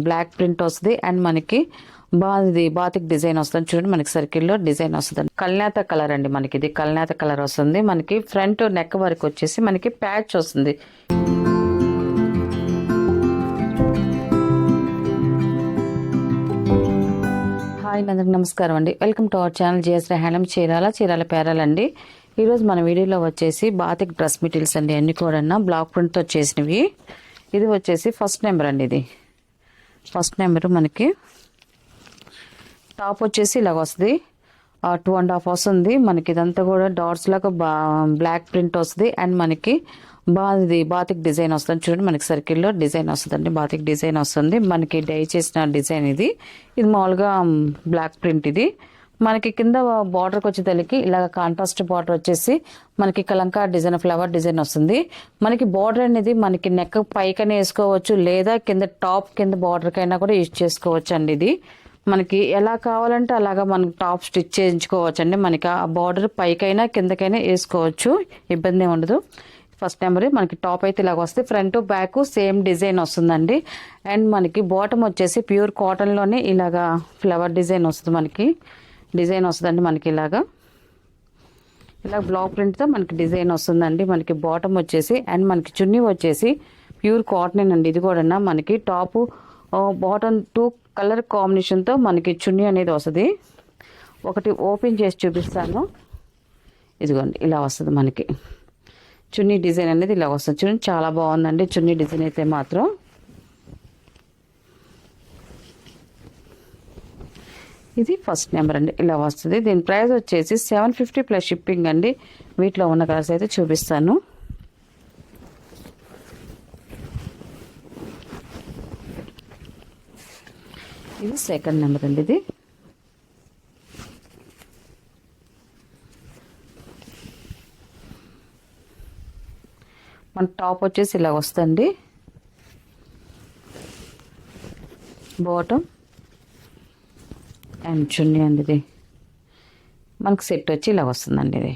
Black print వస్తుంది and మనకి ఇది బాతిక్ డిజైన్ వస్తుంది చూడండి. మనకి సర్కిల్లో డిజైన్ వస్తుంది. కల్నేత కలర్ అండి. మనకి ఇది కల్నేత కలర్ వస్తుంది. మనకి ఫ్రంట్ నెక్ వరకు వచ్చేసి మనకి ప్యాచ్ వస్తుంది. హాయ్ అందరికి నమస్కారం అండి. Welcome to our channel GS handloom Chirala పేరాలండి. ఈరోజు మన వీడియోలో వచ్చేసి బాతిక్ డ్రెస్ మెటీరియల్స్ అండి. అన్ని కూడా బ్లాక్ ప్రింట్తో చేసినవి. ఇది వచ్చేసి ఫస్ట్ నెంబర్ అండి. ఇది ఫస్ట్ నెంబర్. మనకి టాప్ వచ్చేసి ఇలాగ వస్తుంది. 2.5 వస్తుంది. మనకి ఇదంతా కూడా డాట్స్ లాగా బ్లాక్ ప్రింట్ వస్తుంది అండ్ మనకి ఇది బాతిక్ డిజైన్ వస్తుంది చూడండి. మనకి సర్కిల్లో డిజైన్ వస్తుందండి. బాతిక్ డిజైన్ వస్తుంది. మనకి డై చేసిన డిజైన్ ఇది మామూలుగా బ్లాక్ ప్రింట్. ఇది మనకి కింద బార్డర్కి వచ్చేసరికి ఇలాగ కాంట్రాస్ట్ బార్డర్ వచ్చేసి మనకి కలంకా డిజైన్ ఫ్లవర్ డిజైన్ వస్తుంది. మనకి బార్డర్ అనేది మనకి నెక్ పైకనే వేసుకోవచ్చు, లేదా కింద టాప్ కింద బార్డర్కైనా కూడా యూజ్ చేసుకోవచ్చు అండి. ఇది మనకి ఎలా కావాలంటే అలాగా మనకి టాప్ స్టిచ్ చేయించుకోవచ్చు అండి. మనకి ఆ బార్డర్ పైకైనా కిందకైనా వేసుకోవచ్చు, ఇబ్బంది ఉండదు. ఫస్ట్ నెంబర్ మనకి టాప్ అయితే ఇలాగ వస్తే ఫ్రంట్ బ్యాక్ సేమ్ డిజైన్ వస్తుందండి. అండ్ మనకి బాటమ్ వచ్చేసి ప్యూర్ కాటన్లోనే ఇలాగా ఫ్లవర్ డిజైన్ వస్తుంది. మనకి డిజైన్ వస్తుందండి. మనకి ఇలా బ్లాక్ ప్రింట్తో మనకి డిజైన్ వస్తుందండి. మనకి బాటమ్ వచ్చేసి అండ్ మనకి చున్నీ వచ్చేసి ప్యూర్ కాటన్ అండి. ఇది కూడా మనకి టాప్ బాటమ్ 2 కలర్ కాంబినేషన్తో మనకి చున్నీ అనేది వస్తుంది. ఒకటి ఓపెన్ చేసి చూపిస్తాను. ఇదిగోండి ఇలా వస్తుంది. మనకి చున్నీ డిజైన్ అనేది ఇలా వస్తుంది చూడండి. చాలా బాగుందండి చున్నీ డిజైన్ అయితే మాత్రం. ఇది ఫస్ట్ నెంబర్ అండి. ఇలా వస్తుంది. దీని ప్రైస్ వచ్చేసి 750 ప్లస్ షిప్పింగ్ అండి. వీటిలో ఉన్న కలర్స్ అయితే చూపిస్తాను. ఇది సెకండ్ నెంబర్ అండి. ఇది మన టాప్ వచ్చేసి ఇలా వస్తుంది. బాటమ్ అండ్ చున్నీ అండి. ఇది మనకు సెట్ వచ్చి ఇలా వస్తుందండి. ఇది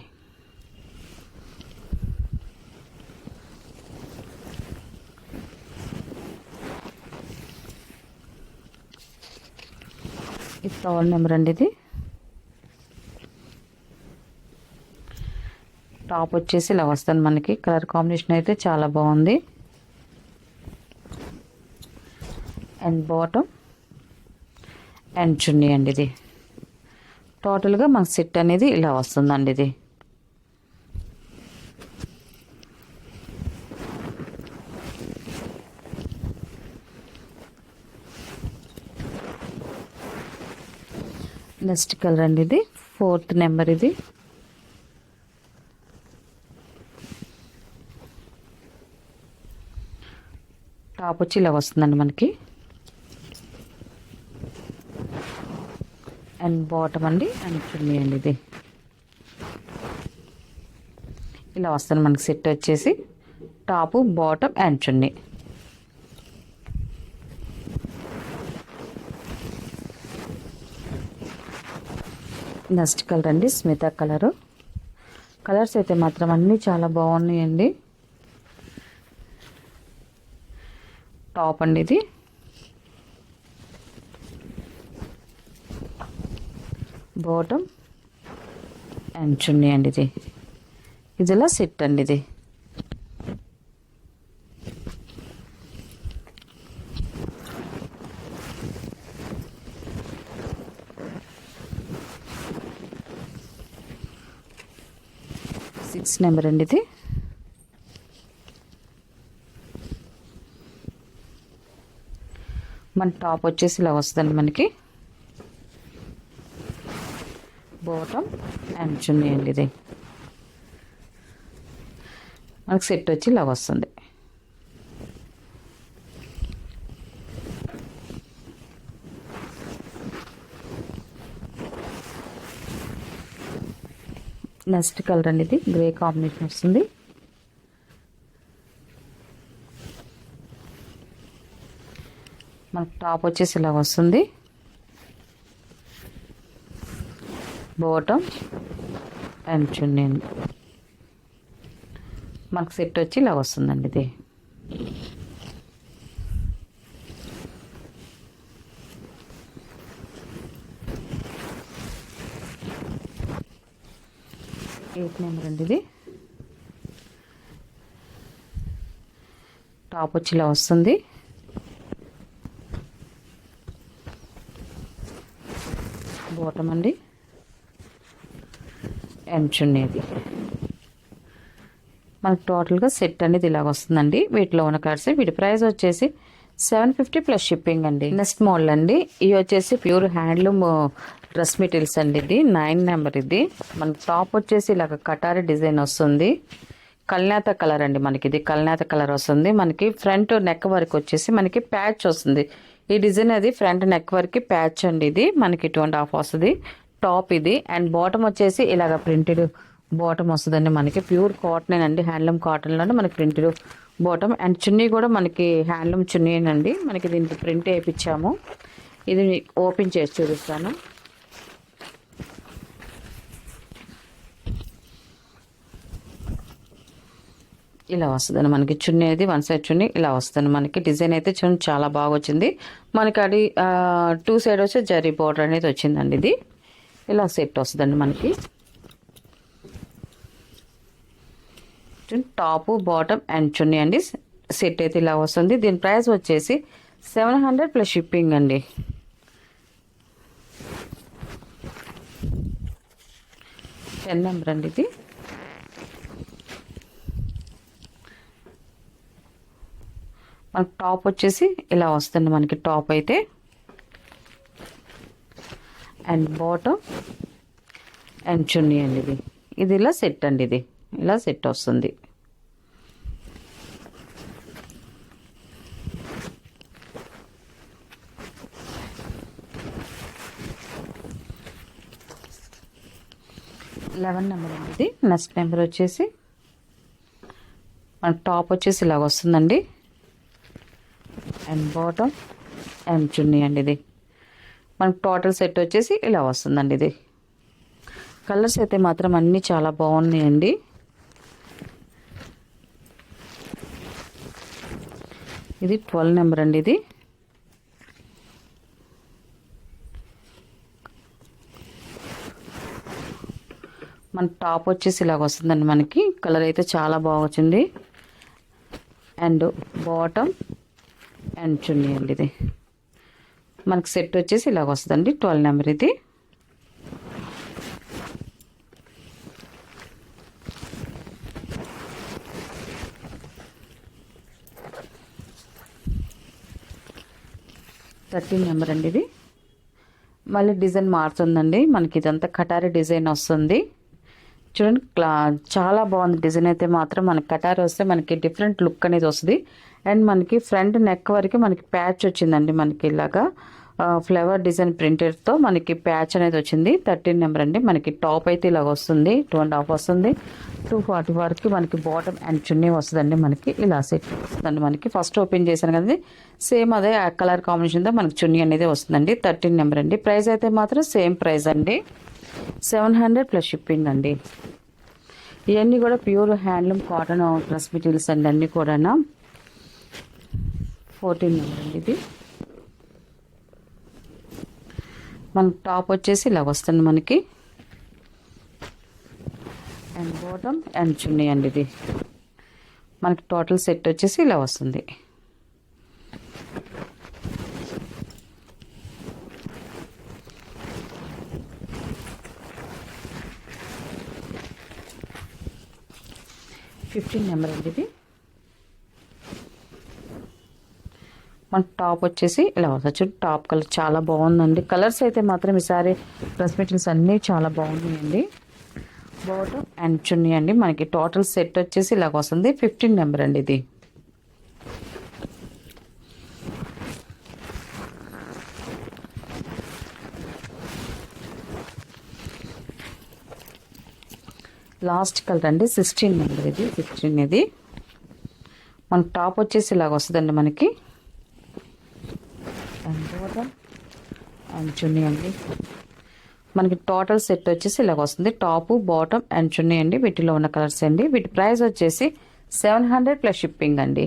థర్డ్ నెంబర్ అండి. ఇది టాప్ వచ్చేసి ఇలా వస్తుంది. మనకి కలర్ కాంబినేషన్ అయితే చాలా బాగుంది. అండ్ బాటమ్ అండ్ చున్నీ అండి. ఇది టోటల్గా మనకు సెట్ అనేది ఇలా వస్తుందండి. ఇది నెక్స్ట్ కలర్ అండి. ఇది ఫోర్త్ నెంబర్. ఇది టాప్ వచ్చి ఇలా వస్తుందండి. మనకి అండ్ బాటమ్ అండి అండ్ చున్నీ అండి. ఇది ఇలా వస్తుంది మనకి సెట్ వచ్చేసి top bottom and chunni. Next colour అండి స్మితా కలరు. కలర్స్ అయితే మాత్రం అన్నీ చాలా బాగున్నాయండి. టాప్ అండి. ఇది బాటమ్ అండ్ చున్నీ అండి. ఇది ఇలా సెట్ అండి. ఇది సిక్స్ నెంబర్ అండి. ఇది మన టాప్ వచ్చేసి ఇలా వస్తుందండి. మనకి బాటమ్ అండ్ చున్నీ అండి. ఇది మనకి సెట్ వచ్చి ఇలా వస్తుంది. నెక్స్ట్ కలర్ అండి. ఇది గ్రే కాంబినేషన్ వస్తుంది. మనకు టాప్ వచ్చేసి ఇలా వస్తుంది. బాటమ్ అండ్ చున్నీ మనకు సెట్ వచ్చి ఇలా వస్తుందండి. ఇది 8 నెంబర్ అండి ఇది. టాప్ వచ్చి ఇలా వస్తుంది. బాటమ్ అండి అండ్ చున్నీది. మనకు టోటల్గా సెట్ అనేది ఇలాగ వస్తుందండి. వీటిలో ఉన్న కలర్స్. వీటి ప్రైస్ వచ్చేసి 750 ప్లస్ షిప్పింగ్ అండి. నెక్స్ట్ మోడల్ అండి. ఇవి వచ్చేసి ప్యూర్ హ్యాండ్లూమ్ డ్రెస్ మెటీరియల్స్ అండి. ఇది 9 నెంబర్. ఇది మనకి టాప్ వచ్చేసి ఇలాగ కటారి డిజైన్ వస్తుంది. కల్నేత కలర్ అండి. మనకి ఇది కల్నేత కలర్ వస్తుంది. మనకి ఫ్రంట్ నెక్ వరకు వచ్చేసి మనకి ప్యాచ్ వస్తుంది. ఈ డిజైన్ అది ఫ్రంట్ నెక్ వరకు ప్యాచ్ అండి. ఇది మనకి 2.5 వస్తుంది టాప్ ఇది. అండ్ బాటమ్ వచ్చేసి ఇలాగ ప్రింటెడ్ బాటమ్ వస్తుందండి. మనకి ప్యూర్ కాటన్ అండి. హ్యాండ్లూమ్ కాటన్లోనే మనకి ప్రింటెడ్ బాటమ్. అండ్ చున్నీ కూడా మనకి హ్యాండ్లూమ్ చున్నీ అండి. మనకి దీనికి ప్రింట్ వేయించాము. ఇది ఓపెన్ చేసి చూపిస్తాను. ఇలా వస్తుందండి మనకి చున్నీ అనేది. వన్ సైడ్ చున్నీ ఇలా వస్తుంది మనకి. డిజైన్ అయితే చున్నీ చాలా బాగా వచ్చింది మనకి. అది 2 సైడ్ వచ్చి జరీ బోర్డర్ అనేది వచ్చిందండి. ఇది ఇలా సెట్ వస్తుందండి మనకి. టాప్ బాటమ్ అండ్ చున్నీ అండి. సెట్ అయితే ఇలా వస్తుంది. దీని ప్రైస్ వచ్చేసి 700 ప్లస్ షిప్పింగ్ అండి. టెన్ నెంబర్ అండి ఇది. మనకి టాప్ వచ్చేసి ఇలా వస్తుంది మనకి. టాప్ అయితే అండ్ బాటమ్ అండ్ చున్నీ అండి. ఇది ఇలా సెట్ అండి. ఇది ఇలా సెట్ వస్తుంది. లెవెన్ నెంబర్ అండి ఇది. నెక్స్ట్ నెంబర్ వచ్చేసి మన టాప్ వచ్చేసి ఇలాగ వస్తుందండి. అండ్ బాటమ్ అండ్ చున్నీ అండి. ఇది మనకు టోటల్ సెట్ వచ్చేసి ఇలా వస్తుందండి. ఇది కలర్స్ అయితే మాత్రం అన్నీ చాలా బాగున్నాయండి. ఇది 12 నెంబర్ అండి. ఇది మన టాప్ వచ్చేసి ఇలాగ వస్తుందండి మనకి. కలర్ అయితే చాలా బాగా వచ్చింది. అండ్ బాటమ్ అండ్ చున్నీ అండి. ఇది మనకి సెట్ వచ్చేసి ఇలాగ వస్తుందండి. 12 నెంబర్ ఇది. థర్టీన్ నెంబర్ అండి. ఇది మళ్ళీ డిజైన్ మారుతుందండి మనకి. ఇదంతా కటారీ డిజైన్ వస్తుంది చూడండి. చాలా బాగుంది డిజైన్ అయితే మాత్రం. మనకి కటారీ వస్తే మనకి డిఫరెంట్ లుక్ అనేది వస్తుంది. అండ్ మనకి ఫ్రంట్ నెక్ వరకు మనకి ప్యాచ్ వచ్చిందండి. మనకి ఇలాగా ఫ్లవర్ డిజైన్ ప్రింటెడ్తో మనకి ప్యాచ్ అనేది వచ్చింది. 13 నెంబర్ అండి. మనకి టాప్ అయితే ఇలాగ వస్తుంది. 2.5 వస్తుంది. 240 వరకు మనకి బాటమ్ అండ్ చున్నీ వస్తుందండి. మనకి ఇలా సెట్ వస్తుందండి. మనకి ఫస్ట్ ఓపెన్ చేశాను కదండి. సేమ్ అదే ఆ కలర్ కాంబినేషన్తో మనకి చున్నీ అనేది వస్తుందండి. 13 నెంబర్ అండి. ప్రైస్ అయితే మాత్రం సేమ్ ప్రైస్ అండి. 700 ప్లస్ షిప్పింగ్ అండి. ఇవన్నీ కూడా pure handloom cotton dress materials అండి. అన్నీ కూడా 14 నెంబర్ అండి. ఇది మనకి టాప్ వచ్చేసి ఇలా వస్తుంది మనకి. అండ్ బాటమ్ అండ్ చున్నీ అండి. ఇది మనకి టోటల్ సెట్ వచ్చేసి ఇలా వస్తుంది. ఫిఫ్టీన్ నెంబర్ అండి. ఇది మన టాప్ వచ్చేసి ఇలా వస్తుంది. టాప్ కలర్ చాలా బాగుందండి. కలర్స్ అయితే మాత్రం ఈసారి డ్రెస్ మెటీరియల్స్ అన్నీ చాలా బాగున్నాయండి. బాటమ్ అండ్ చున్నీ అండి. మనకి టోటల్ సెట్ వచ్చేసి ఇలాగ వస్తుంది. 15 నెంబర్ అండి. ఇది లాస్ట్ కలర్ అండి. 16 నెంబర్ ఇది. 16 ఇది మన టాప్ వచ్చేసి ఇలాగ వస్తుందండి మనకి. అండ్ బాటమ్ అండ్ చున్నీ అండి. మనకి టోటల్ సెట్ వచ్చేసి ఇలాగ వస్తుంది. టాప్ బాటమ్ అండ్ చున్నీ అండి. వీటిలో ఉన్న కలర్స్ అండి. వీటి ప్రైస్ వచ్చేసి 700 ప్లస్ షిప్పింగ్ అండి.